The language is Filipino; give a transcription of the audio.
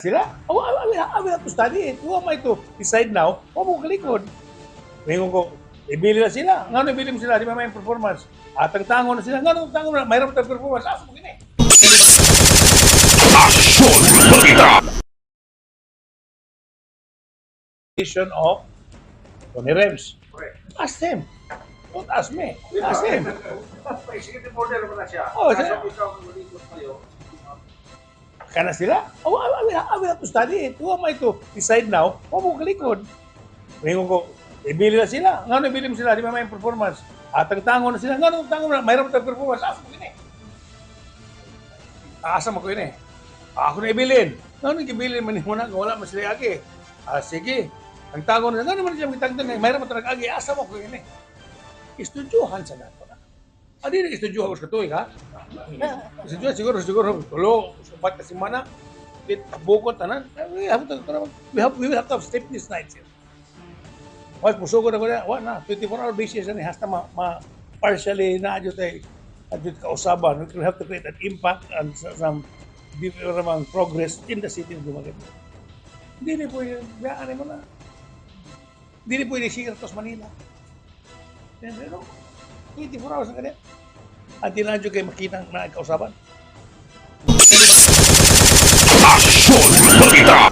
Sila, I will have to study it. Who am I to decide now? Huwag mo kalikod. Ngayon ko, ibili na sila. Nga nang ibili mo sila, di ba may performance? At ang tango na sila, nga nang tango na, mayroon tayong performance. Asa mo gini? Aksyon Balita! Decision of Tony Rems. Ask them. Don't ask me. Ask them. Executive order mo na siya. Oh, Kaso siya. ikaw ang malikot kayo. Kana sila, I will have to study it. Who am I to decide now? Huwag mo kalikod. Ngayon ko, ibili na sila. Nga nang ibili mo sila, di ba may performance? At ang tango na sila, nga nang tango na, mayroon tayong performance. Asa mo gini? Asa mo ko yun eh. Ako na ibilin. Nga nang ibilin man mo na, wala man sila agi. Sige. Ang tango na, nga naman siya magtangtan na, mayroon man talaga agi. Asa mo ko yun eh. Istudyuhan sa nato na. Adi na istudyuhan ko sa tuwing ha? Istudyuhan siguro. Tulo, sumpat kasi mana. Bukot tanan. We will have to have sleepless nights here. Why pusugo na ko na, na 24-hour basis na hasta partially na adyo tayo kausaban. We will have to create an impact and some progress in the city of Dumaguete. Hindi po yung biyaan mo na. Hindi po yung Secretos Manila. Pero 24 hours na ganyan. At di na adyo kayo makita na kausaban. Aksyon Balita!